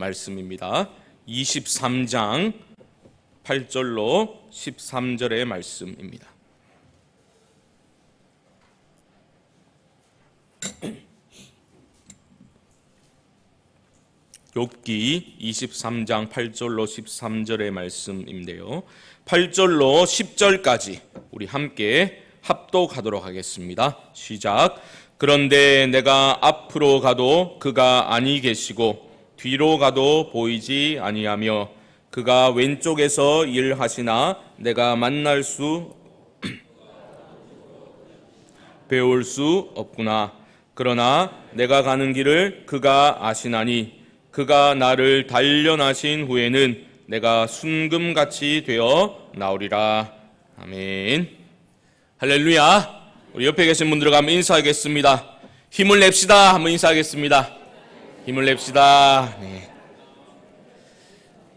말씀입니다. 23장 8절로 13절의 말씀입니다. 욥기 23장 8절로 13절의 말씀인데요. 8절로 10절까지 우리 함께 합독하도록 하겠습니다. 시작. 그런데 내가 앞으로 가도 그가 아니 계시고 뒤로 가도 보이지 아니하며 그가 왼쪽에서 일하시나 내가 만날 수 배울 수 없구나. 그러나 내가 가는 길을 그가 아시나니 그가 나를 단련하신 후에는 내가 순금같이 되어 나오리라. 아멘. 할렐루야. 우리 옆에 계신 분들과 한번 인사하겠습니다. 힘을 냅시다. 한번 인사하겠습니다. 힘을 냅시다. 네.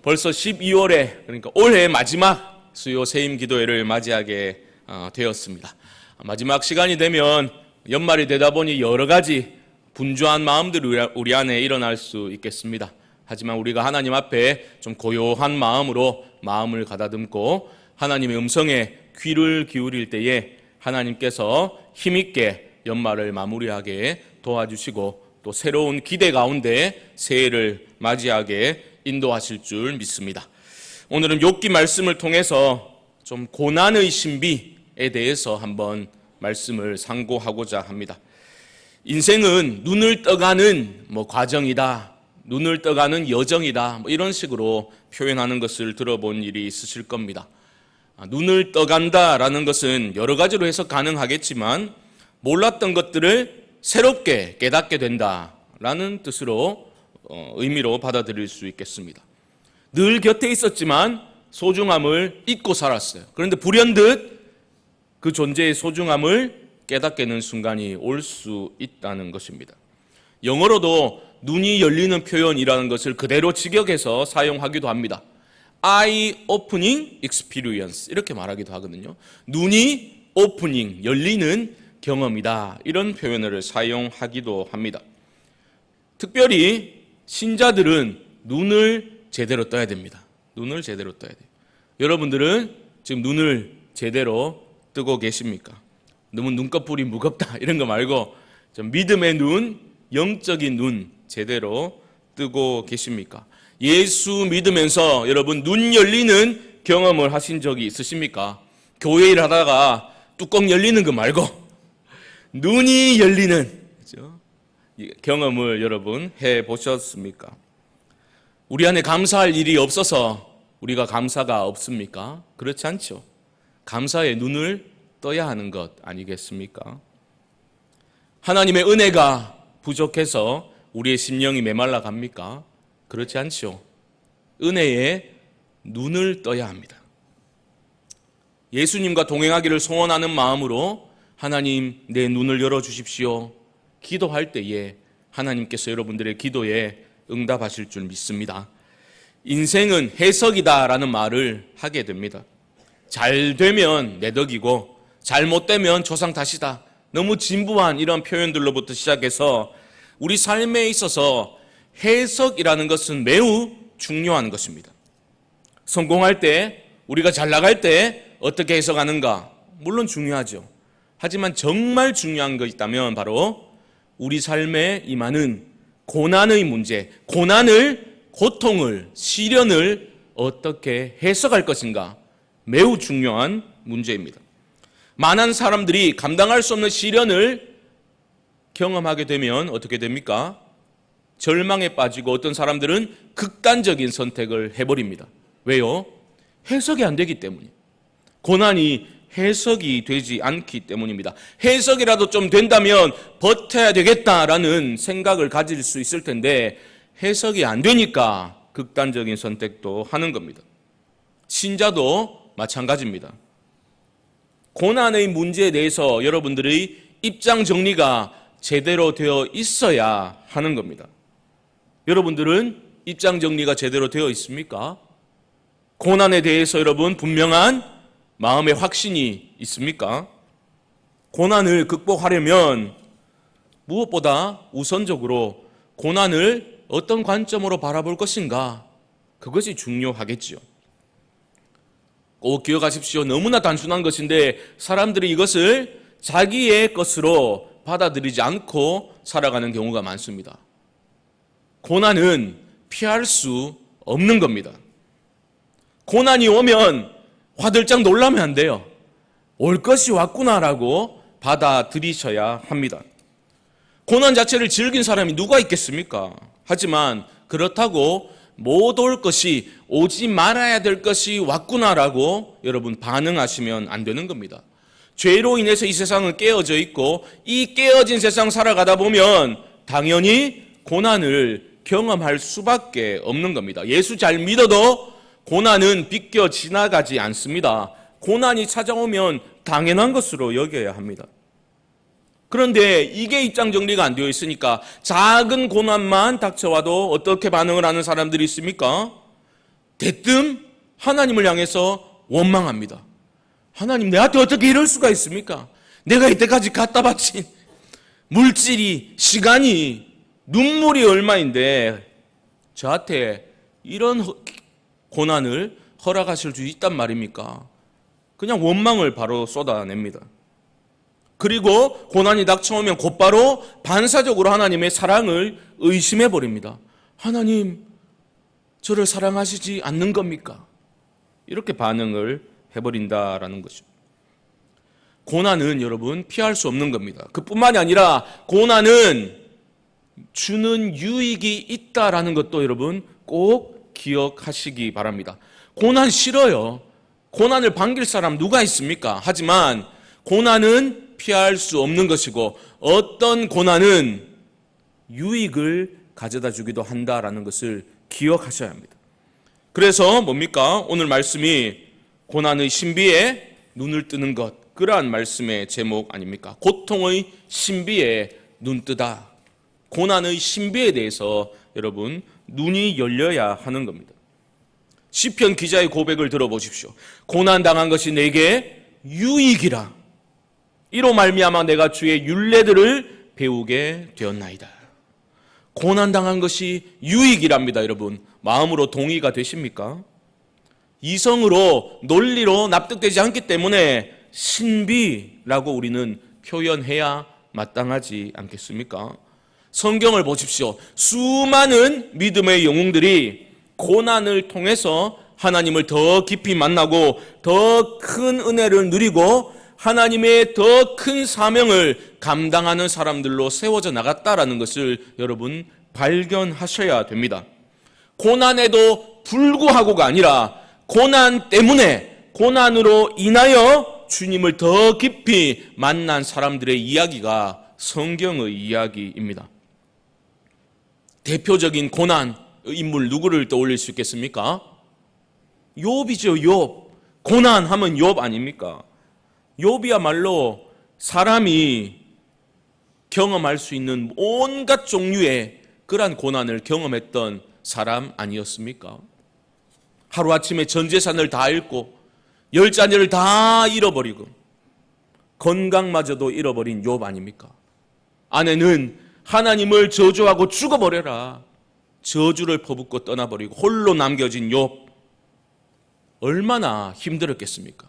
벌써 12월에 그러니까 올해 마지막 수요 세임 기도회를 맞이하게 되었습니다. 마지막 시간이 되면 연말이 되다 보니 여러 가지 분주한 마음들이 우리 안에 일어날 수 있겠습니다. 하지만 우리가 하나님 앞에 좀 고요한 마음으로 마음을 가다듬고 하나님의 음성에 귀를 기울일 때에 하나님께서 힘있게 연말을 마무리하게 도와주시고 또 새로운 기대 가운데 새해를 맞이하게 인도하실 줄 믿습니다. 오늘은 욥기 말씀을 통해서 좀 고난의 신비에 대해서 한번 말씀을 상고하고자 합니다. 인생은 눈을 떠가는 과정이다, 눈을 떠가는 여정이다, 이런 식으로 표현하는 것을 들어본 일이 있으실 겁니다. 눈을 떠간다라는 것은 여러 가지로 해석 가능하겠지만 몰랐던 것들을 새롭게 깨닫게 된다라는 뜻으로 의미로 받아들일 수 있겠습니다. 늘 곁에 있었지만 소중함을 잊고 살았어요. 그런데 불현듯 그 존재의 소중함을 깨닫게 되는 순간이 올 수 있다는 것입니다. 영어로도 눈이 열리는 표현이라는 것을 그대로 직역해서 사용하기도 합니다. Eye opening experience 이렇게 말하기도 하거든요. 눈이 오프닝, 열리는 경험이다, 이런 표현을 사용하기도 합니다. 특별히 신자들은 눈을 제대로 떠야 됩니다. 눈을 제대로 떠야 돼요. 여러분들은 지금 눈을 제대로 뜨고 계십니까? 너무 눈꺼풀이 무겁다 이런 거 말고 좀 믿음의 눈, 영적인 눈 제대로 뜨고 계십니까? 예수 믿으면서 여러분 눈 열리는 경험을 하신 적이 있으십니까? 교회 일 하다가 뚜껑 열리는 거 말고 눈이 열리는 경험을 여러분 해보셨습니까? 우리 안에 감사할 일이 없어서 우리가 감사가 없습니까? 그렇지 않죠. 감사의 눈을 떠야 하는 것 아니겠습니까? 하나님의 은혜가 부족해서 우리의 심령이 메말라 갑니까? 그렇지 않죠. 은혜에 눈을 떠야 합니다. 예수님과 동행하기를 소원하는 마음으로 하나님 내 눈을 열어주십시오 기도할 때에 하나님께서 여러분들의 기도에 응답하실 줄 믿습니다. 인생은 해석이다라는 말을 하게 됩니다. 잘 되면 내 덕이고 잘못되면 조상 탓이다, 너무 진부한 이런 표현들로부터 시작해서 우리 삶에 있어서 해석이라는 것은 매우 중요한 것입니다. 성공할 때, 우리가 잘 나갈 때 어떻게 해석하는가 물론 중요하죠. 하지만 정말 중요한 거 있다면 바로 우리 삶에 임하는 고난의 문제, 고통을, 시련을 어떻게 해석할 것인가 매우 중요한 문제입니다. 많은 사람들이 감당할 수 없는 시련을 경험하게 되면 어떻게 됩니까? 절망에 빠지고 어떤 사람들은 극단적인 선택을 해버립니다. 왜요? 해석이 안 되기 때문이에요. 고난이 해석이 되지 않기 때문입니다. 해석이라도 좀 된다면 버텨야 되겠다라는 생각을 가질 수 있을 텐데 해석이 안 되니까 극단적인 선택도 하는 겁니다. 신자도 마찬가지입니다. 고난의 문제에 대해서 여러분들의 입장 정리가 제대로 되어 있어야 하는 겁니다. 여러분들은 입장 정리가 제대로 되어 있습니까? 고난에 대해서 여러분 분명한 마음의 확신이 있습니까? 고난을 극복하려면 무엇보다 우선적으로 고난을 어떤 관점으로 바라볼 것인가? 그것이 중요하겠지요. 꼭 기억하십시오. 너무나 단순한 것인데 사람들이 이것을 자기의 것으로 받아들이지 않고 살아가는 경우가 많습니다. 고난은 피할 수 없는 겁니다. 고난이 오면 화들짝 놀라면 안 돼요. 올 것이 왔구나라고 받아들이셔야 합니다. 고난 자체를 즐긴 사람이 누가 있겠습니까? 하지만 그렇다고 못 올 것이, 오지 말아야 될 것이 왔구나라고 여러분 반응하시면 안 되는 겁니다. 죄로 인해서 이 세상은 깨어져 있고 이 깨어진 세상 살아가다 보면 당연히 고난을 경험할 수밖에 없는 겁니다. 예수 잘 믿어도 고난은 비껴 지나가지 않습니다. 고난이 찾아오면 당연한 것으로 여겨야 합니다. 그런데 이게 입장 정리가 안 되어 있으니까 작은 고난만 닥쳐와도 어떻게 반응을 하는 사람들이 있습니까? 대뜸 하나님을 향해서 원망합니다. 하나님, 내한테 어떻게 이럴 수가 있습니까? 내가 이때까지 갖다 바친 물질이, 시간이, 눈물이 얼마인데 저한테 이런 고난을 허락하실 수 있단 말입니까? 그냥 원망을 바로 쏟아냅니다. 그리고 고난이 닥쳐오면 곧바로 반사적으로 하나님의 사랑을 의심해버립니다. 하나님, 저를 사랑하시지 않는 겁니까? 이렇게 반응을 해버린다라는 것이죠. 고난은 여러분 피할 수 없는 겁니다. 그뿐만이 아니라 고난은 주는 유익이 있다라는 것도 여러분 꼭 기억하시기 바랍니다. 고난 싫어요. 고난을 반길 사람 누가 있습니까? 하지만 고난은 피할 수 없는 것이고 어떤 고난은 유익을 가져다 주기도 한다라는 것을 기억하셔야 합니다. 그래서 뭡니까? 오늘 말씀이 고난의 신비에 눈을 뜨는 것, 그러한 말씀의 제목 아닙니까? 고통의 신비에 눈뜨다. 고난의 신비에 대해서 여러분 눈이 열려야 하는 겁니다. 시편 기자의 고백을 들어보십시오. 고난당한 것이 내게 유익이라. 이로 말미암아 내가 주의 율례들을 배우게 되었나이다. 고난당한 것이 유익이랍니다. 여러분 마음으로 동의가 되십니까? 이성으로 논리로 납득되지 않기 때문에 신비라고 우리는 표현해야 마땅하지 않겠습니까? 성경을 보십시오. 수많은 믿음의 영웅들이 고난을 통해서 하나님을 더 깊이 만나고 더 큰 은혜를 누리고 하나님의 더 큰 사명을 감당하는 사람들로 세워져 나갔다라는 것을 여러분 발견하셔야 됩니다. 고난에도 불구하고가 아니라 고난 때문에, 고난으로 인하여 주님을 더 깊이 만난 사람들의 이야기가 성경의 이야기입니다. 대표적인 고난의 인물 누구를 떠올릴 수 있겠습니까? 욥이죠. 욥. 고난하면 욥 아닙니까? 욥이야말로 사람이 경험할 수 있는 온갖 종류의 그러한 고난을 경험했던 사람 아니었습니까? 하루아침에 전 재산을 다 잃고 10자녀를 다 잃어버리고 건강마저도 잃어버린 욥 아닙니까? 아내는 하나님을 저주하고 죽어버려라, 저주를 퍼붓고 떠나버리고 홀로 남겨진 욥, 얼마나 힘들었겠습니까?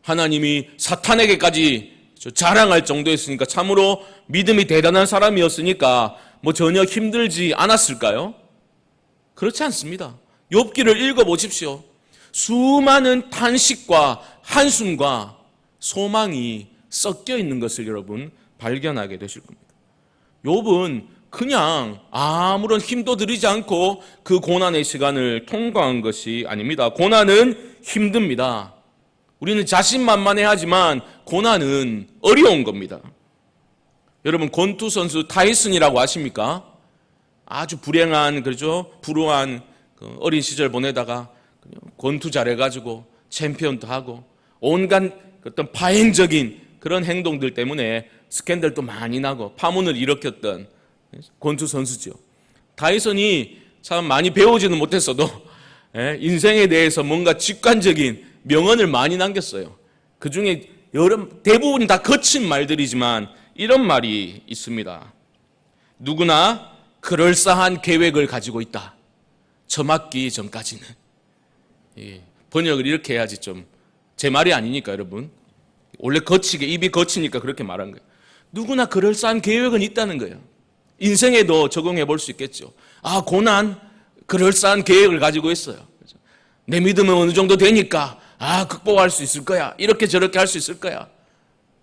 하나님이 사탄에게까지 자랑할 정도였으니까 참으로 믿음이 대단한 사람이었으니까 뭐 전혀 힘들지 않았을까요? 그렇지 않습니다. 욥기를 읽어보십시오. 수많은 탄식과 한숨과 소망이 섞여 있는 것을 여러분 발견하게 되실 겁니다. 욥은 그냥 아무런 힘도 들이지 않고 그 고난의 시간을 통과한 것이 아닙니다. 고난은 힘듭니다. 우리는 자신만만해하지만 고난은 어려운 겁니다. 여러분 권투 선수 타이슨이라고 아십니까? 아주 불행한, 그렇죠? 불우한 어린 시절 보내다가 권투 잘해가지고 챔피언도 하고 온갖 어떤 파행적인 그런 행동들 때문에 스캔들도 많이 나고 파문을 일으켰던 권투 선수죠. 타이슨이 참 많이 배우지는 못했어도 인생에 대해서 뭔가 직관적인 명언을 많이 남겼어요. 그 중에 대부분이 다 거친 말들이지만 이런 말이 있습니다. 누구나 그럴싸한 계획을 가지고 있다. 처맞기 전까지는. 번역을 이렇게 해야지 좀 제 말이 아니니까 여러분. 원래 거치게 입이 거치니까 그렇게 말한 거예요. 누구나 그럴싸한 계획은 있다는 거예요. 인생에도 적용해 볼 수 있겠죠. 아, 고난 그럴싸한 계획을 가지고 있어요. 내 믿음은 어느 정도 되니까 극복할 수 있을 거야. 이렇게 저렇게 할 수 있을 거야.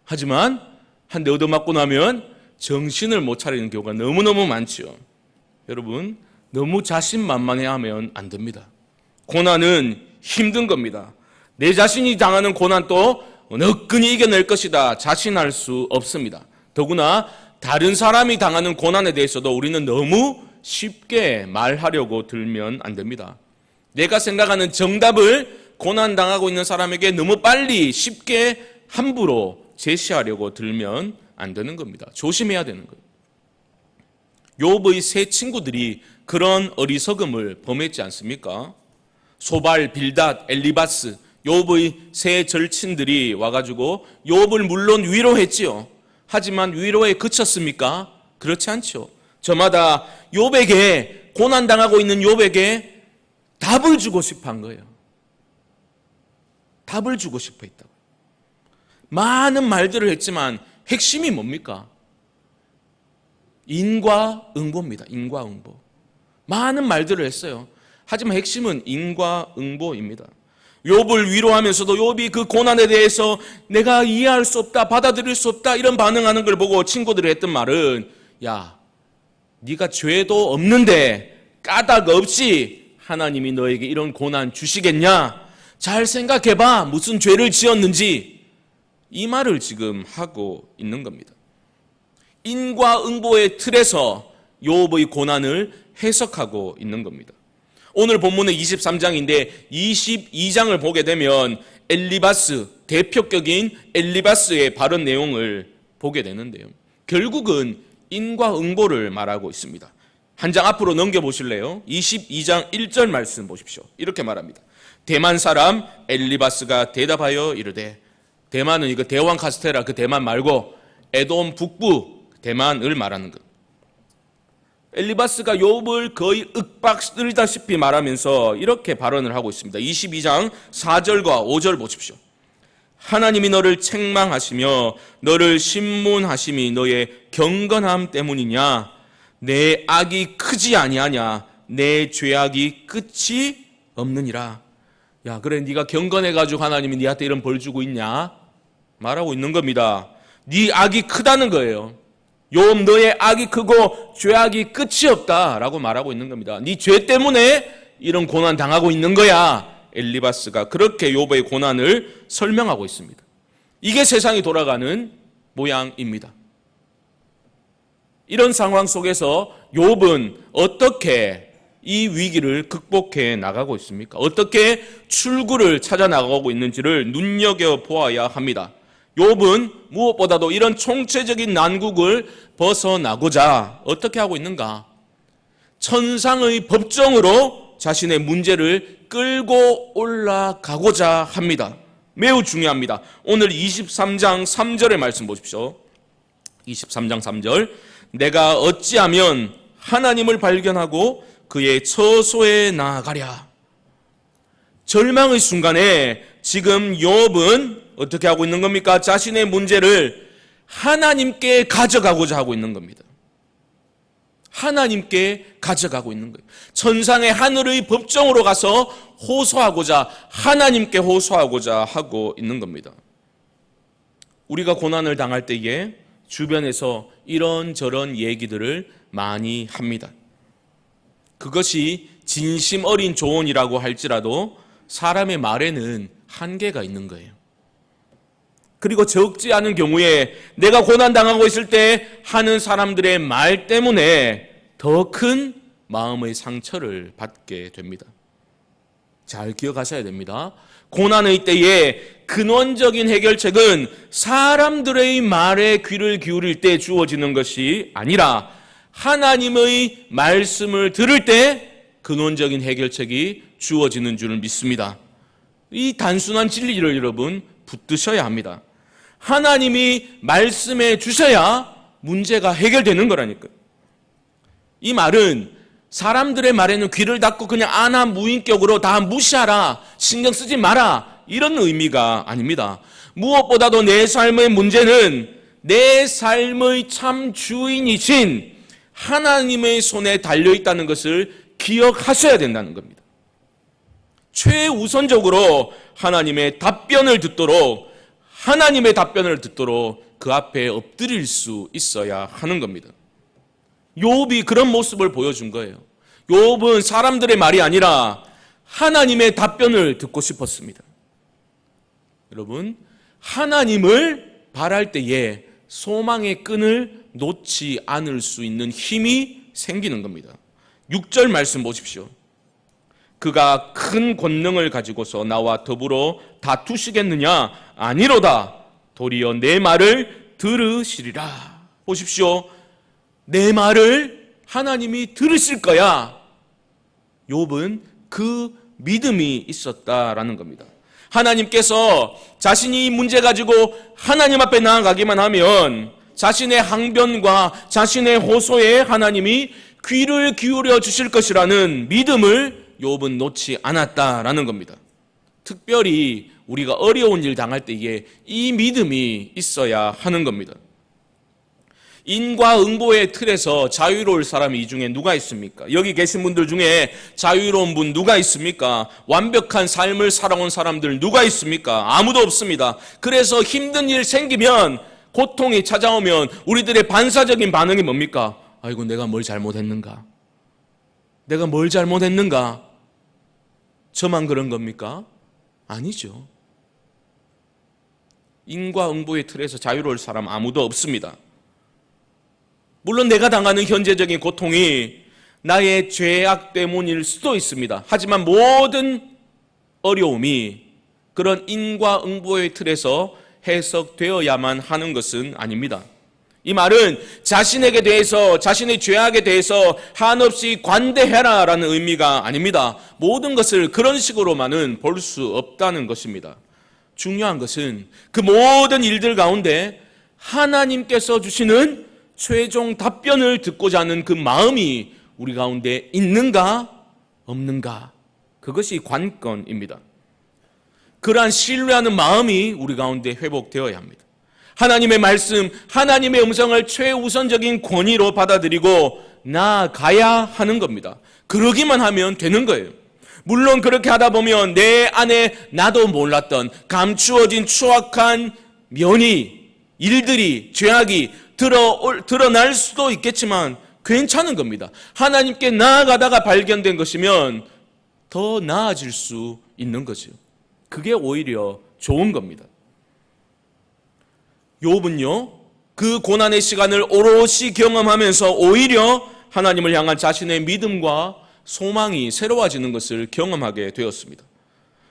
하지만 한 대 얻어맞고 나면 정신을 못 차리는 경우가 너무너무 많죠. 여러분, 너무 자신만만해하면 안 됩니다. 고난은 힘든 겁니다. 내 자신이 당하는 고난도 너끈히 이겨낼 것이다 자신할 수 없습니다. 더구나 다른 사람이 당하는 고난에 대해서도 우리는 너무 쉽게 말하려고 들면 안 됩니다. 내가 생각하는 정답을 고난당하고 있는 사람에게 너무 빨리 쉽게 함부로 제시하려고 들면 안 되는 겁니다. 조심해야 되는 거예요. 욥의 세 친구들이 그런 어리석음을 범했지 않습니까? 소발, 빌닷, 엘리바스, 욥의 세 절친들이 와가지고 욥을 물론 위로했지요. 하지만 위로에 그쳤습니까? 그렇지 않죠. 저마다 욥에게, 고난당하고 있는 욥에게 답을 주고 싶어 한 거예요. 답을 주고 싶어 했다고. 많은 말들을 했지만 핵심이 뭡니까? 인과응보입니다. 인과응보. 많은 말들을 했어요. 하지만 핵심은 인과응보입니다. 욥을 위로하면서도 욥이 그 고난에 대해서 내가 이해할 수 없다, 받아들일 수 없다 이런 반응하는 걸 보고 친구들이 했던 말은, 야, 네가 죄도 없는데 까닭 없이 하나님이 너에게 이런 고난 주시겠냐? 잘 생각해봐. 무슨 죄를 지었는지. 이 말을 지금 하고 있는 겁니다. 인과응보의 틀에서 욥의 고난을 해석하고 있는 겁니다. 오늘 본문은 23장인데 22장을 보게 되면 엘리바스, 대표격인 엘리바스의 발언 내용을 보게 되는데요. 결국은 인과응보를 말하고 있습니다. 한 장 앞으로 넘겨보실래요? 22장 1절 말씀 보십시오. 이렇게 말합니다. 대만 사람 엘리바스가 대답하여 이르되, 대만은 이거 대왕 카스테라 그 대만 말고 에돔 북부 대만을 말하는 것. 엘리바스가 욥을 거의 윽박스들다시피 말하면서 이렇게 발언을 하고 있습니다. 22장 4절과 5절 보십시오. 하나님이 너를 책망하시며 너를 신문하심이 너의 경건함 때문이냐? 내 악이 크지 아니하냐? 내 죄악이 끝이 없느니라. 야, 그래 네가 경건해가지고 하나님이 네한테 이런 벌 주고 있냐? 말하고 있는 겁니다. 네 악이 크다는 거예요. 욥, 너의 악이 크고 죄악이 끝이 없다라고 말하고 있는 겁니다. 네 죄 때문에 이런 고난 당하고 있는 거야. 엘리바스가 그렇게 욥의 고난을 설명하고 있습니다. 이게 세상이 돌아가는 모양입니다. 이런 상황 속에서 욥은 어떻게 이 위기를 극복해 나가고 있습니까? 어떻게 출구를 찾아 나가고 있는지를 눈여겨보아야 합니다. 욥은 무엇보다도 이런 총체적인 난국을 벗어나고자 어떻게 하고 있는가? 천상의 법정으로 자신의 문제를 끌고 올라가고자 합니다. 매우 중요합니다. 오늘 23장 3절의 말씀 보십시오. 23장 3절. 내가 어찌하면 하나님을 발견하고 그의 처소에 나아가랴. 절망의 순간에 지금 욥은 어떻게 하고 있는 겁니까? 자신의 문제를 하나님께 가져가고자 하고 있는 겁니다. 하나님께 가져가고 있는 거예요. 천상의 하늘의 법정으로 가서 호소하고자, 하나님께 호소하고자 하고 있는 겁니다. 우리가 고난을 당할 때에 주변에서 이런저런 얘기들을 많이 합니다. 그것이 진심 어린 조언이라고 할지라도 사람의 말에는 한계가 있는 거예요. 그리고 적지 않은 경우에 내가 고난당하고 있을 때 하는 사람들의 말 때문에 더 큰 마음의 상처를 받게 됩니다. 잘 기억하셔야 됩니다. 고난의 때에 근원적인 해결책은 사람들의 말에 귀를 기울일 때 주어지는 것이 아니라 하나님의 말씀을 들을 때 근원적인 해결책이 주어지는 줄 믿습니다. 이 단순한 진리를 여러분 붙드셔야 합니다. 하나님이 말씀해 주셔야 문제가 해결되는 거라니까요. 이 말은 사람들의 말에는 귀를 닫고 그냥 안하무인격으로 다 무시하라, 신경 쓰지 마라, 이런 의미가 아닙니다. 무엇보다도 내 삶의 문제는 내 삶의 참 주인이신 하나님의 손에 달려있다는 것을 기억하셔야 된다는 겁니다. 최우선적으로 하나님의 답변을 듣도록 그 앞에 엎드릴 수 있어야 하는 겁니다. 욥이 그런 모습을 보여준 거예요. 욥은 사람들의 말이 아니라 하나님의 답변을 듣고 싶었습니다. 여러분, 하나님을 바랄 때에 소망의 끈을 놓지 않을 수 있는 힘이 생기는 겁니다. 6절 말씀 보십시오. 그가 큰 권능을 가지고서 나와 더불어 다투시겠느냐? 아니로다. 도리어 내 말을 들으시리라. 보십시오. 내 말을 하나님이 들으실 거야. 욥은 그 믿음이 있었다라는 겁니다. 하나님께서 자신이 이 문제 가지고 하나님 앞에 나아가기만 하면 자신의 항변과 자신의 호소에 하나님이 귀를 기울여 주실 것이라는 믿음을 욥은 놓지 않았다라는 겁니다. 특별히 우리가 어려운 일 당할 때에 이 믿음이 있어야 하는 겁니다. 인과응보의 틀에서 자유로울 사람이 이 중에 누가 있습니까? 여기 계신 분들 중에 자유로운 분 누가 있습니까? 완벽한 삶을 살아온 사람들 누가 있습니까? 아무도 없습니다. 그래서 힘든 일 생기면, 고통이 찾아오면 우리들의 반사적인 반응이 뭡니까? 아이고, 내가 뭘 잘못했는가? 내가 뭘 잘못했는가? 저만 그런 겁니까? 아니죠. 인과응보의 틀에서 자유로울 사람 아무도 없습니다. 물론 내가 당하는 현재적인 고통이 나의 죄악 때문일 수도 있습니다. 하지만 모든 어려움이 그런 인과응보의 틀에서 해석되어야만 하는 것은 아닙니다. 이 말은 자신에게 대해서, 자신의 죄악에 대해서 한없이 관대해라라는 의미가 아닙니다. 모든 것을 그런 식으로만은 볼 수 없다는 것입니다. 중요한 것은 그 모든 일들 가운데 하나님께서 주시는 최종 답변을 듣고자 하는 그 마음이 우리 가운데 있는가 없는가, 그것이 관건입니다. 그러한 신뢰하는 마음이 우리 가운데 회복되어야 합니다. 하나님의 말씀, 하나님의 음성을 최우선적인 권위로 받아들이고 나아가야 하는 겁니다. 그러기만 하면 되는 거예요. 물론 그렇게 하다 보면 내 안에 나도 몰랐던 감추어진 추악한 면이, 일들이, 죄악이 드러날 수도 있겠지만 괜찮은 겁니다. 하나님께 나아가다가 발견된 것이면 더 나아질 수 있는 거죠. 그게 오히려 좋은 겁니다. 욥은요, 그 고난의 시간을 오롯이 경험하면서 오히려 하나님을 향한 자신의 믿음과 소망이 새로워지는 것을 경험하게 되었습니다.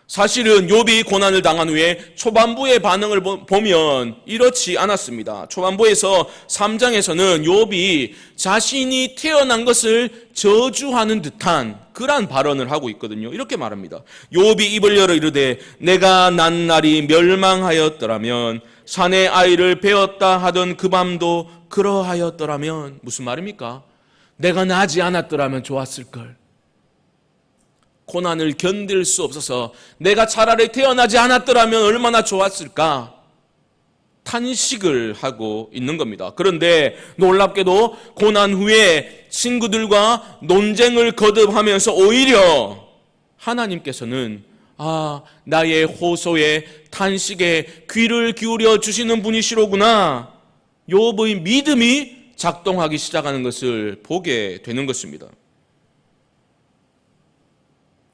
사실은 욥이 고난을 당한 후에 초반부의 반응을 보면 이렇지 않았습니다. 초반부에서 3장에서는 욥이 자신이 태어난 것을 저주하는 듯한 그러한 발언을 하고 있거든요. 이렇게 말합니다. 욥이 입을 열어 이르되 내가 난 날이 멸망하였더라면 산의 아이를 베었다 하던 그 밤도 그러하였더라면. 무슨 말입니까? 내가 나지 않았더라면 좋았을걸. 고난을 견딜 수 없어서 내가 차라리 태어나지 않았더라면 얼마나 좋았을까? 탄식을 하고 있는 겁니다. 그런데 놀랍게도 고난 후에 친구들과 논쟁을 거듭하면서 오히려 하나님께서는 나의 호소에, 탄식에 귀를 기울여 주시는 분이시로구나, 욥의 믿음이 작동하기 시작하는 것을 보게 되는 것입니다.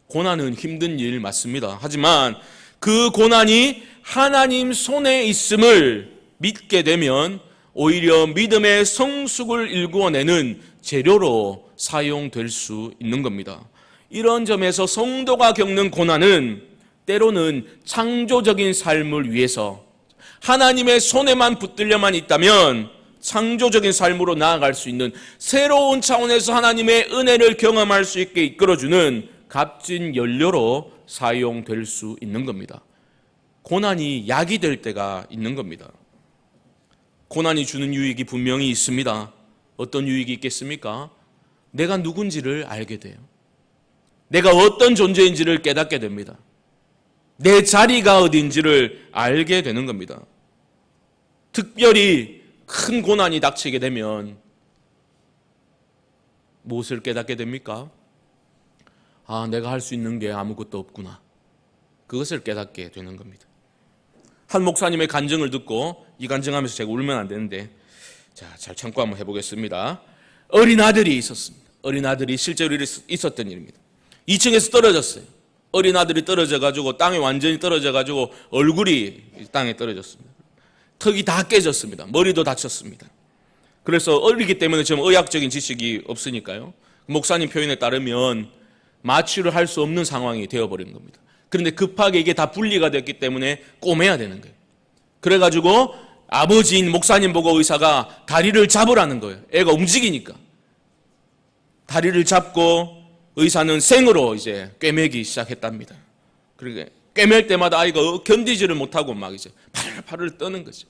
고난은 힘든 일 맞습니다. 하지만 그 고난이 하나님 손에 있음을 믿게 되면 오히려 믿음의 성숙을 일구어내는 재료로 사용될 수 있는 겁니다. 이런 점에서 성도가 겪는 고난은 때로는 창조적인 삶을 위해서 하나님의 손에만 붙들려만 있다면 창조적인 삶으로 나아갈 수 있는, 새로운 차원에서 하나님의 은혜를 경험할 수 있게 이끌어주는 값진 연료로 사용될 수 있는 겁니다. 고난이 약이 될 때가 있는 겁니다. 고난이 주는 유익이 분명히 있습니다. 어떤 유익이 있겠습니까? 내가 누군지를 알게 돼요. 내가 어떤 존재인지를 깨닫게 됩니다. 내 자리가 어딘지를 알게 되는 겁니다. 특별히 큰 고난이 닥치게 되면 무엇을 깨닫게 됩니까? 아, 내가 할 수 있는 게 아무것도 없구나. 그것을 깨닫게 되는 겁니다. 한 목사님의 간증을 듣고, 이 간증하면서 제가 울면 안 되는데, 자, 잘 참고 한번 해보겠습니다. 어린 아들이 있었습니다. 어린 아들이 실제로 있었던 일입니다. 2층에서 떨어졌어요. 어린 아들이 떨어져가지고 땅에 완전히 떨어져가지고 얼굴이 땅에 떨어졌습니다. 턱이 다 깨졌습니다. 머리도 다쳤습니다. 그래서 어리기 때문에 지금 의학적인 지식이 없으니까요. 목사님 표현에 따르면 마취를 할 수 없는 상황이 되어버린 겁니다. 그런데 급하게 이게 다 분리가 됐기 때문에 꼬매야 되는 거예요. 그래가지고 아버지인 목사님 보고 의사가 다리를 잡으라는 거예요. 애가 움직이니까. 다리를 잡고 의사는 생으로 이제 꿰매기 시작했답니다. 그러니까 꿰맬 때마다 아이가 견디지를 못하고 막 이제 팔을 떠는 거죠.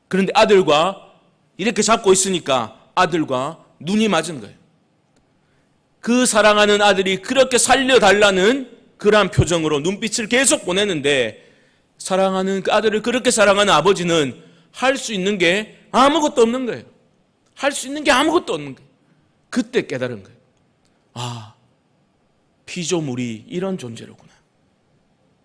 그런데 아들과 이렇게 잡고 있으니까 아들과 눈이 맞은 거예요. 그 사랑하는 아들이 그렇게 살려달라는 그러한 표정으로 눈빛을 계속 보내는데, 사랑하는 그 아들을 그렇게 사랑하는 아버지는 할 수 있는 게 아무것도 없는 거예요. 할 수 있는 게 아무것도 없는 거예요. 그때 깨달은 거예요. 아, 피조물이 이런 존재로구나.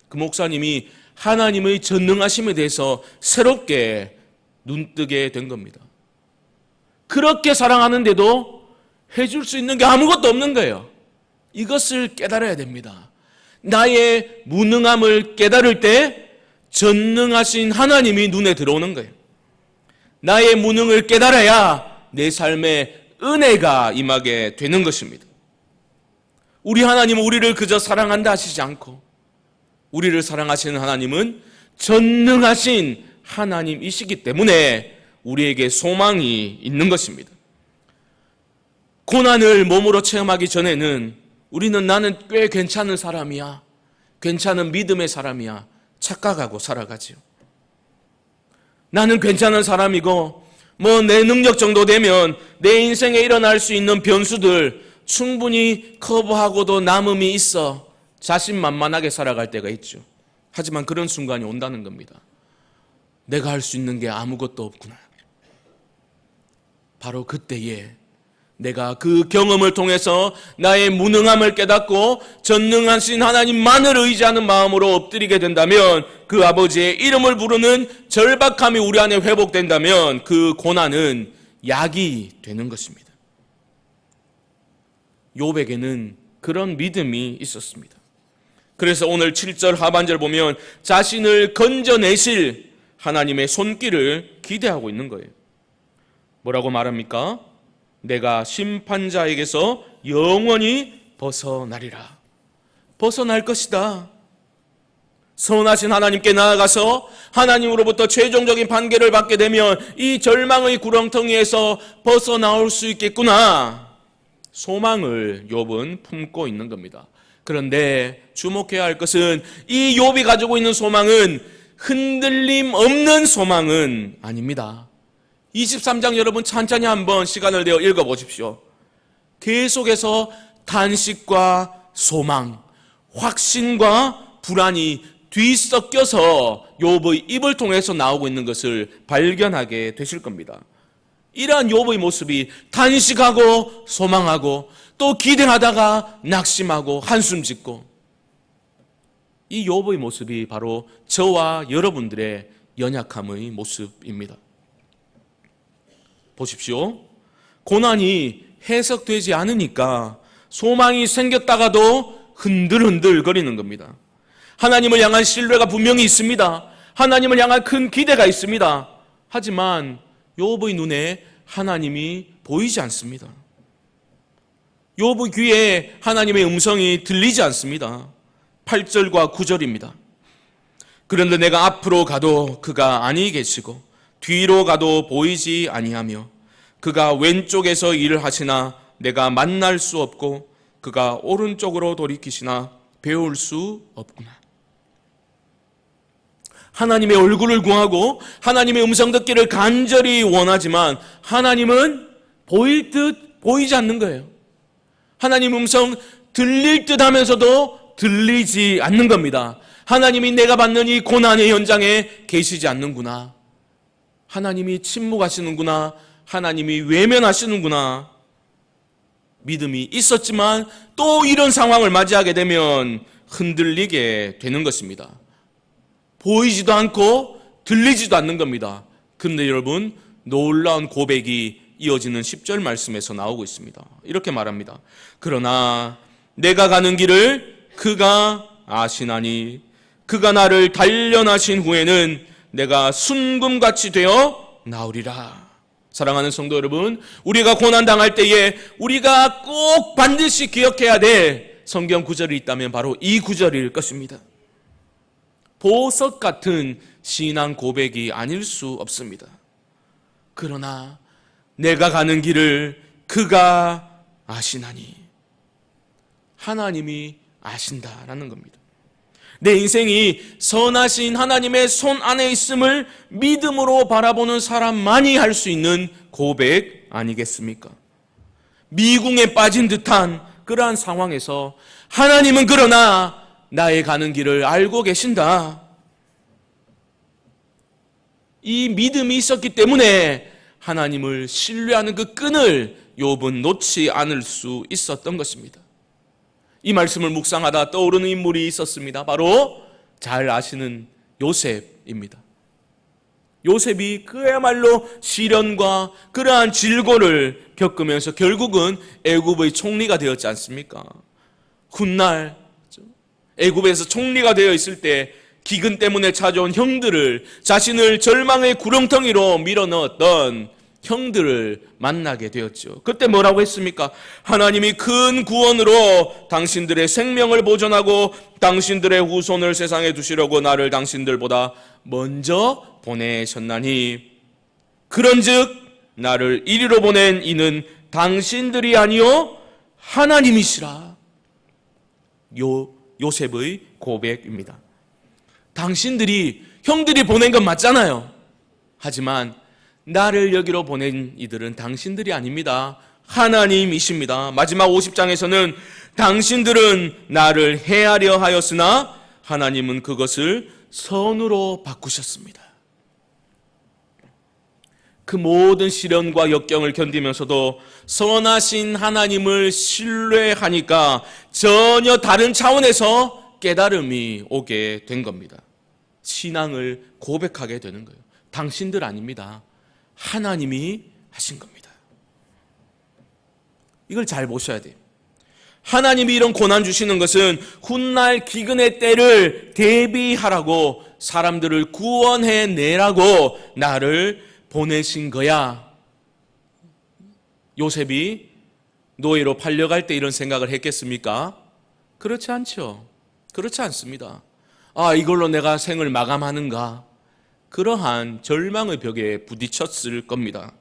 그 목사님이 하나님의 전능하심에 대해서 새롭게 눈뜨게 된 겁니다. 그렇게 사랑하는데도 해줄 수 있는 게 아무것도 없는 거예요. 이것을 깨달아야 됩니다. 나의 무능함을 깨달을 때 전능하신 하나님이 눈에 들어오는 거예요. 나의 무능을 깨달아야 내 삶에 은혜가 임하게 되는 것입니다. 우리 하나님은 우리를 그저 사랑한다 하시지 않고, 우리를 사랑하시는 하나님은 전능하신 하나님이시기 때문에 우리에게 소망이 있는 것입니다. 고난을 몸으로 체험하기 전에는 우리는 나는 꽤 괜찮은 사람이야, 괜찮은 믿음의 사람이야 착각하고 살아가지요. 나는 괜찮은 사람이고 뭐 내 능력 정도 되면 내 인생에 일어날 수 있는 변수들 충분히 커버하고도 남음이 있어 자신만만하게 살아갈 때가 있죠. 하지만 그런 순간이 온다는 겁니다. 내가 할 수 있는 게 아무것도 없구나. 바로 그때에 내가 그 경험을 통해서 나의 무능함을 깨닫고 전능하신 하나님만을 의지하는 마음으로 엎드리게 된다면, 그 아버지의 이름을 부르는 절박함이 우리 안에 회복된다면 그 고난은 약이 되는 것입니다. 욥에게는 그런 믿음이 있었습니다. 그래서 오늘 7절 하반절 보면 자신을 건져내실 하나님의 손길을 기대하고 있는 거예요. 뭐라고 말합니까? 내가 심판자에게서 영원히 벗어나리라. 벗어날 것이다. 선하신 하나님께 나아가서 하나님으로부터 최종적인 판결을 받게 되면 이 절망의 구렁텅이에서 벗어나올 수 있겠구나. 소망을 욥은 품고 있는 겁니다. 그런데 주목해야 할 것은 이 욥이 가지고 있는 소망은 흔들림 없는 소망은 아닙니다. 23장 여러분 천천히 한번 시간을 내어 읽어보십시오. 계속해서 탄식과 소망, 확신과 불안이 뒤섞여서 욥의 입을 통해서 나오고 있는 것을 발견하게 되실 겁니다. 이러한 욥의 모습이 탄식하고 소망하고 또 기대하다가 낙심하고 한숨 짓고, 이 욥의 모습이 바로 저와 여러분들의 연약함의 모습입니다. 보십시오. 고난이 해석되지 않으니까 소망이 생겼다가도 흔들흔들 거리는 겁니다. 하나님을 향한 신뢰가 분명히 있습니다. 하나님을 향한 큰 기대가 있습니다. 하지만 욥의 눈에 하나님이 보이지 않습니다. 욥의 귀에 하나님의 음성이 들리지 않습니다. 8절과 9절입니다. 그런데 내가 앞으로 가도 그가 아니 계시고 뒤로 가도 보이지 아니하며 그가 왼쪽에서 일을 하시나 내가 만날 수 없고 그가 오른쪽으로 돌이키시나 배울 수 없구나. 하나님의 얼굴을 구하고 하나님의 음성 듣기를 간절히 원하지만 하나님은 보일 듯 보이지 않는 거예요. 하나님 음성 들릴 듯 하면서도 들리지 않는 겁니다. 하나님이 내가 받는 이 고난의 현장에 계시지 않는구나. 하나님이 침묵하시는구나. 하나님이 외면하시는구나. 믿음이 있었지만 또 이런 상황을 맞이하게 되면 흔들리게 되는 것입니다. 보이지도 않고 들리지도 않는 겁니다. 그런데 여러분, 놀라운 고백이 이어지는 10절 말씀에서 나오고 있습니다. 이렇게 말합니다. 그러나 내가 가는 길을 그가 아시나니 그가 나를 단련하신 후에는 내가 순금같이 되어 나오리라. 사랑하는 성도 여러분, 우리가 고난당할 때에 우리가 꼭 반드시 기억해야 될 성경 구절이 있다면 바로 이 구절일 것입니다. 보석 같은 신앙 고백이 아닐 수 없습니다. 그러나 내가 가는 길을 그가 아시나니, 하나님이 아신다라는 겁니다. 내 인생이 선하신 하나님의 손 안에 있음을 믿음으로 바라보는 사람만이 할 수 있는 고백 아니겠습니까? 미궁에 빠진 듯한 그러한 상황에서 하나님은 그러나 나의 가는 길을 알고 계신다. 이 믿음이 있었기 때문에 하나님을 신뢰하는 그 끈을 욥은 놓지 않을 수 있었던 것입니다. 이 말씀을 묵상하다 떠오르는 인물이 있었습니다. 바로 잘 아시는 요셉입니다. 요셉이 그야말로 시련과 그러한 질고를 겪으면서 결국은 애굽의 총리가 되었지 않습니까? 훗날 애굽에서 총리가 되어 있을 때 기근 때문에 찾아온 형들을, 자신을 절망의 구렁텅이로 밀어넣었던 형들을 만나게 되었죠. 그때 뭐라고 했습니까? 하나님이 큰 구원으로 당신들의 생명을 보존하고 당신들의 후손을 세상에 두시려고 나를 당신들보다 먼저 보내셨나니 그런즉 나를 이리로 보낸 이는 당신들이 아니요 하나님이시라. 요셉의 고백입니다. 당신들이, 형들이 보낸 건 맞잖아요. 하지만 나를 여기로 보낸 이들은 당신들이 아닙니다. 하나님이십니다. 마지막 50장에서는 당신들은 나를 해하려 하였으나 하나님은 그것을 선으로 바꾸셨습니다. 그 모든 시련과 역경을 견디면서도 선하신 하나님을 신뢰하니까 전혀 다른 차원에서 깨달음이 오게 된 겁니다. 신앙을 고백하게 되는 거예요. 당신들 아닙니다. 하나님이 하신 겁니다. 이걸 잘 보셔야 돼요. 하나님이 이런 고난 주시는 것은 훗날 기근의 때를 대비하라고, 사람들을 구원해내라고 나를 보내신 거야. 요셉이 노예로 팔려갈 때 이런 생각을 했겠습니까? 그렇지 않죠. 그렇지 않습니다. 아, 이걸로 내가 생을 마감하는가? 그러한 절망의 벽에 부딪혔을 겁니다.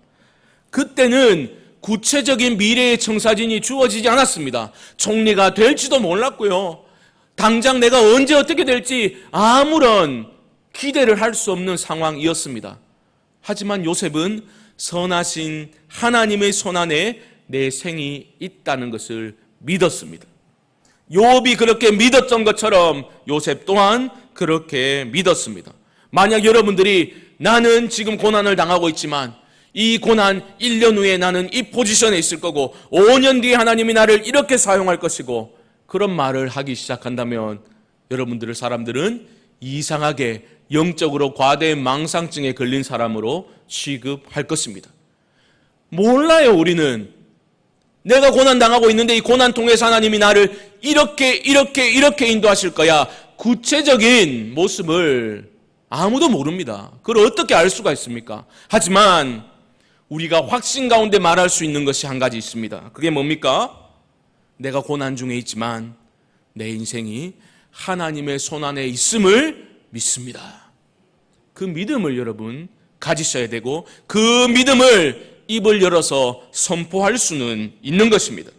그때는 구체적인 미래의 청사진이 주어지지 않았습니다. 총리가 될지도 몰랐고요. 당장 내가 언제 어떻게 될지 아무런 기대를 할 수 없는 상황이었습니다. 하지만 요셉은 선하신 하나님의 손안에 내 생이 있다는 것을 믿었습니다. 욥이 그렇게 믿었던 것처럼 요셉 또한 그렇게 믿었습니다. 만약 여러분들이 나는 지금 고난을 당하고 있지만 이 고난 1년 후에 나는 이 포지션에 있을 거고 5년 뒤에 하나님이 나를 이렇게 사용할 것이고 그런 말을 하기 시작한다면 여러분들의 사람들은 이상하게 영적으로 과대 망상증에 걸린 사람으로 취급할 것입니다. 몰라요. 우리는 내가 고난 당하고 있는데 이 고난 통해서 하나님이 나를 이렇게 인도하실 거야. 구체적인 모습을 아무도 모릅니다. 그걸 어떻게 알 수가 있습니까? 하지만 우리가 확신 가운데 말할 수 있는 것이 한 가지 있습니다. 그게 뭡니까? 내가 고난 중에 있지만 내 인생이 하나님의 손안에 있음을 믿습니다. 그 믿음을 여러분 가지셔야 되고 그 믿음을 입을 열어서 선포할 수는 있는 것입니다.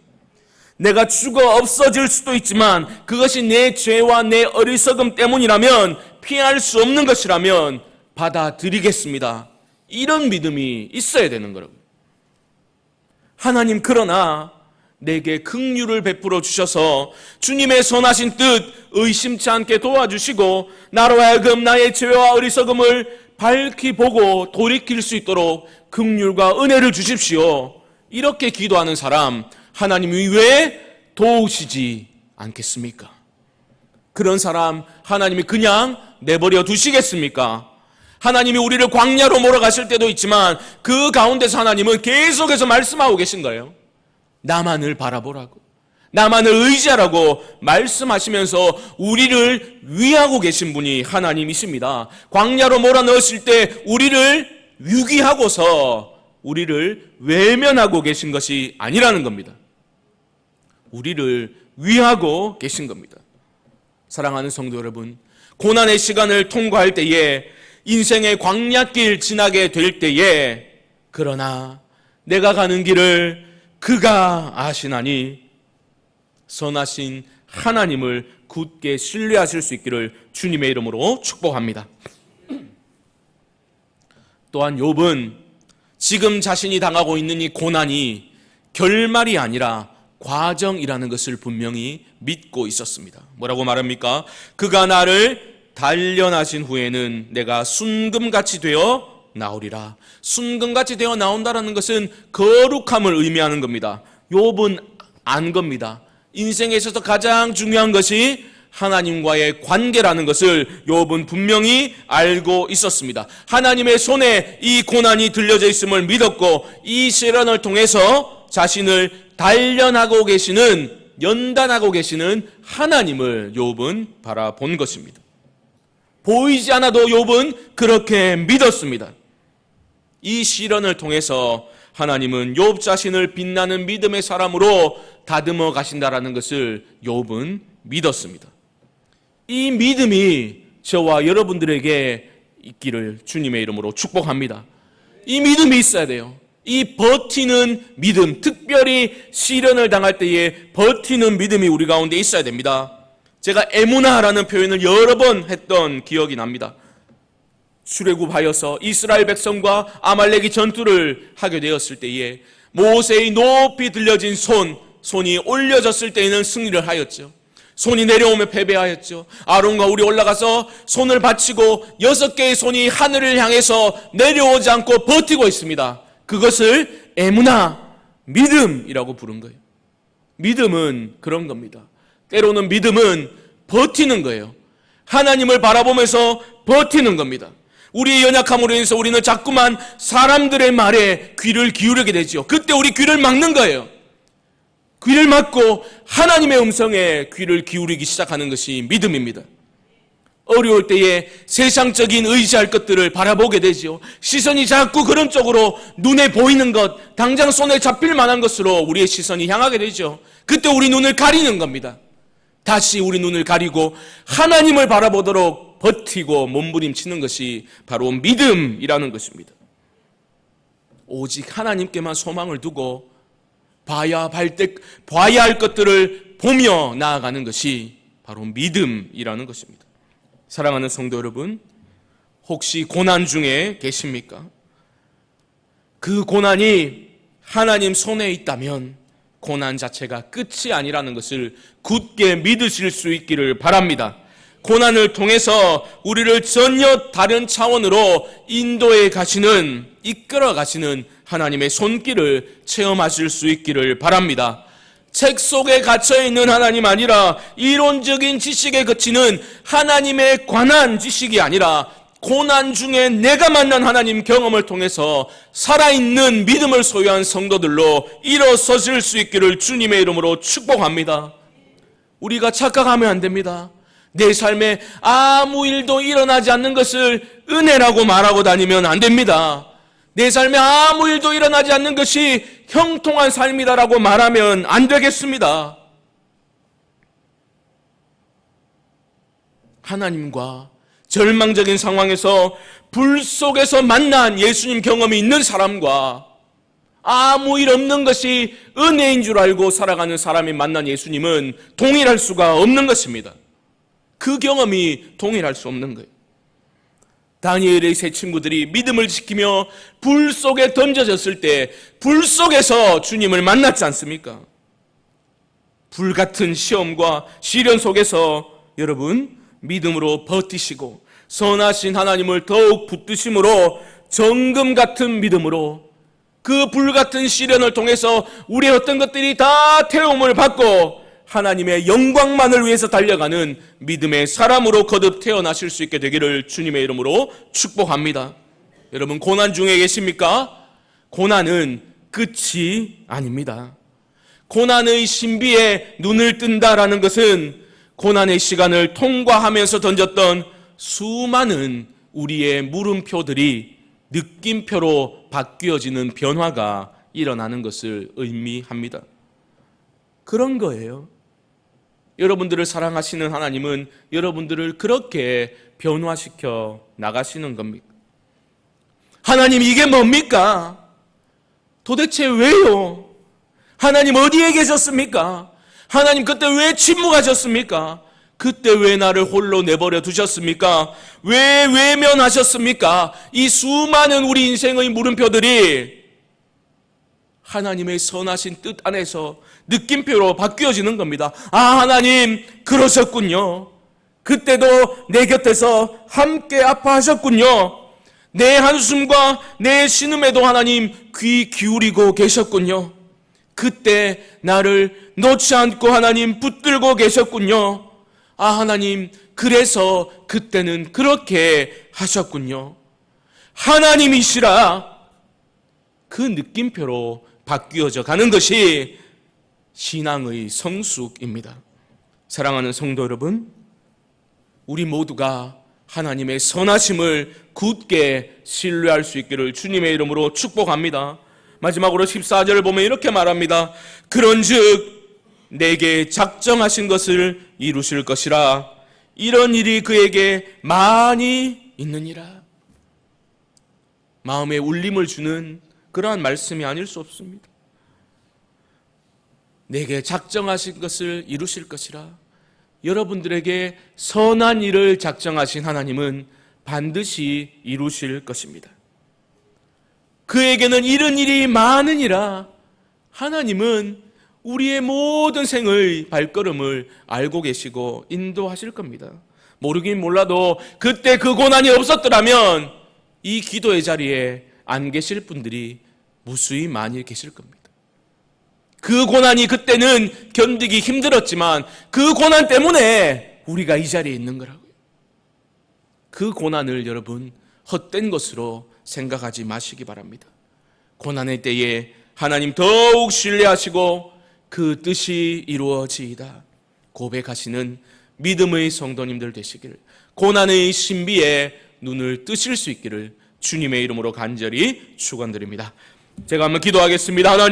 내가 죽어 없어질 수도 있지만 그것이 내 죄와 내 어리석음 때문이라면, 피할 수 없는 것이라면 받아들이겠습니다. 이런 믿음이 있어야 되는 거라고요. 하나님, 그러나 내게 긍휼을 베풀어 주셔서 주님의 선하신 뜻 의심치 않게 도와주시고 나로 하여금 나의 죄와 어리석음을 밝히 보고 돌이킬 수 있도록 긍휼과 은혜를 주십시오. 이렇게 기도하는 사람 하나님이 왜 도우시지 않겠습니까? 그런 사람 하나님이 그냥 내버려 두시겠습니까? 하나님이 우리를 광야로 몰아가실 때도 있지만 그 가운데서 하나님은 계속해서 말씀하고 계신 거예요. 나만을 바라보라고, 나만을 의지하라고 말씀하시면서 우리를 위하고 계신 분이 하나님이십니다. 광야로 몰아넣으실 때 우리를 유기하고서 우리를 외면하고 계신 것이 아니라는 겁니다. 우리를 위하고 계신 겁니다. 사랑하는 성도 여러분, 고난의 시간을 통과할 때에 인생의 광야길 지나게 될 때에 그러나 내가 가는 길을 그가 아시나니 선하신 하나님을 굳게 신뢰하실 수 있기를 주님의 이름으로 축복합니다. 또한 욥은 지금 자신이 당하고 있는 이 고난이 결말이 아니라 과정이라는 것을 분명히 믿고 있었습니다. 뭐라고 말합니까? 그가 나를 단련하신 후에는 내가 순금같이 되어 나오리라. 순금같이 되어 나온다는 것은 거룩함을 의미하는 겁니다. 욥은 안 겁니다. 인생에 있어서 가장 중요한 것이 하나님과의 관계라는 것을 욥은 분명히 알고 있었습니다. 하나님의 손에 이 고난이 들려져 있음을 믿었고 이 시련을 통해서 자신을 단련하고 계시는, 연단하고 계시는 하나님을 욥은 바라본 것입니다. 보이지 않아도 욥은 그렇게 믿었습니다. 이 시련을 통해서 하나님은 욥 자신을 빛나는 믿음의 사람으로 다듬어 가신다라는 것을 욥은 믿었습니다. 이 믿음이 저와 여러분들에게 있기를 주님의 이름으로 축복합니다. 이 믿음이 있어야 돼요. 이 버티는 믿음, 특별히 시련을 당할 때에 버티는 믿음이 우리 가운데 있어야 됩니다. 제가 에무나라는 표현을 여러 번 했던 기억이 납니다. 출애굽하여서 이스라엘 백성과 아말렉이 전투를 하게 되었을 때에 모세의 높이 들려진 손이 올려졌을 때에는 승리를 하였죠. 손이 내려오며 패배하였죠. 아론과 우리 올라가서 손을 받치고 6개의 손이 하늘을 향해서 내려오지 않고 버티고 있습니다. 그것을 에무나, 믿음이라고 부른 거예요. 믿음은 그런 겁니다. 때로는 믿음은 버티는 거예요. 하나님을 바라보면서 버티는 겁니다. 우리의 연약함으로 인해서 우리는 자꾸만 사람들의 말에 귀를 기울이게 되죠. 그때 우리 귀를 막는 거예요. 귀를 막고 하나님의 음성에 귀를 기울이기 시작하는 것이 믿음입니다. 어려울 때에 세상적인 의지할 것들을 바라보게 되죠. 시선이 자꾸 그런 쪽으로 눈에 보이는 것, 당장 손에 잡힐 만한 것으로 우리의 시선이 향하게 되죠. 그때 우리 눈을 가리는 겁니다. 다시 우리 눈을 가리고 하나님을 바라보도록 버티고 몸부림치는 것이 바로 믿음이라는 것입니다. 오직 하나님께만 소망을 두고 봐야 할 것들을 보며 나아가는 것이 바로 믿음이라는 것입니다. 사랑하는 성도 여러분, 혹시 고난 중에 계십니까? 그 고난이 하나님 손에 있다면 고난 자체가 끝이 아니라는 것을 굳게 믿으실 수 있기를 바랍니다. 고난을 통해서 우리를 전혀 다른 차원으로 인도해 가시는, 이끌어 가시는 하나님의 손길을 체험하실 수 있기를 바랍니다. 책 속에 갇혀있는 하나님 아니라 이론적인 지식에 그치는 하나님에 관한 지식이 아니라 고난 중에 내가 만난 하나님 경험을 통해서 살아있는 믿음을 소유한 성도들로 일어서실 수 있기를 주님의 이름으로 축복합니다. 우리가 착각하면 안 됩니다. 내 삶에 아무 일도 일어나지 않는 것을 은혜라고 말하고 다니면 안 됩니다. 내 삶에 아무 일도 일어나지 않는 것이 형통한 삶이다라고 말하면 안 되겠습니다. 하나님과 절망적인 상황에서 불 속에서 만난 예수님 경험이 있는 사람과 아무 일 없는 것이 은혜인 줄 알고 살아가는 사람이 만난 예수님은 동일할 수가 없는 것입니다. 그 경험이 동일할 수 없는 거예요. 다니엘의 세 친구들이 믿음을 지키며 불 속에 던져졌을 때 불 속에서 주님을 만났지 않습니까? 불같은 시험과 시련 속에서 여러분 믿음으로 버티시고 선하신 하나님을 더욱 붙드심으로 정금 같은 믿음으로 그 불같은 시련을 통해서 우리의 어떤 것들이 다 태움을 받고 하나님의 영광만을 위해서 달려가는 믿음의 사람으로 거듭 태어나실 수 있게 되기를 주님의 이름으로 축복합니다. 여러분 고난 중에 계십니까? 고난은 끝이 아닙니다. 고난의 신비에 눈을 뜬다라는 것은 고난의 시간을 통과하면서 던졌던 수많은 우리의 물음표들이 느낌표로 바뀌어지는 변화가 일어나는 것을 의미합니다. 그런 거예요. 여러분들을 사랑하시는 하나님은 여러분들을 그렇게 변화시켜 나가시는 겁니다. 하나님 이게 뭡니까? 도대체 왜요? 하나님 어디에 계셨습니까? 하나님 그때 왜 침묵하셨습니까? 그때 왜 나를 홀로 내버려 두셨습니까? 왜 외면하셨습니까? 이 수많은 우리 인생의 물음표들이 하나님의 선하신 뜻 안에서 느낌표로 바뀌어지는 겁니다. 아, 하나님 그러셨군요. 그때도 내 곁에서 함께 아파하셨군요. 내 한숨과 내 신음에도 하나님 귀 기울이고 계셨군요. 그때 나를 놓지 않고 하나님 붙들고 계셨군요. 아, 하나님 그래서 그때는 그렇게 하셨군요. 하나님이시라. 그 느낌표로 바뀌어져 가는 것이 신앙의 성숙입니다. 사랑하는 성도 여러분, 우리 모두가 하나님의 선하심을 굳게 신뢰할 수 있기를 주님의 이름으로 축복합니다. 마지막으로 14절을 보면 이렇게 말합니다. 그런즉 내게 작정하신 것을 이루실 것이라. 이런 일이 그에게 많이 있느니라. 마음에 울림을 주는 그러한 말씀이 아닐 수 없습니다. 내게 작정하신 것을 이루실 것이라. 여러분들에게 선한 일을 작정하신 하나님은 반드시 이루실 것입니다. 그에게는 이런 일이 많으니라. 하나님은 우리의 모든 생의 발걸음을 알고 계시고 인도하실 겁니다. 모르긴 몰라도 그때 그 고난이 없었더라면 이 기도의 자리에 안 계실 분들이 무수히 많이 계실 겁니다. 그 고난이 그때는 견디기 힘들었지만 그 고난 때문에 우리가 이 자리에 있는 거라고요. 그 고난을 여러분 헛된 것으로 생각하지 마시기 바랍니다. 고난의 때에 하나님 더욱 신뢰하시고 그 뜻이 이루어지이다 고백하시는 믿음의 성도님들 되시기를, 고난의 신비에 눈을 뜨실 수 있기를 주님의 이름으로 간절히 축원드립니다. 제가 한번 기도하겠습니다. 하나님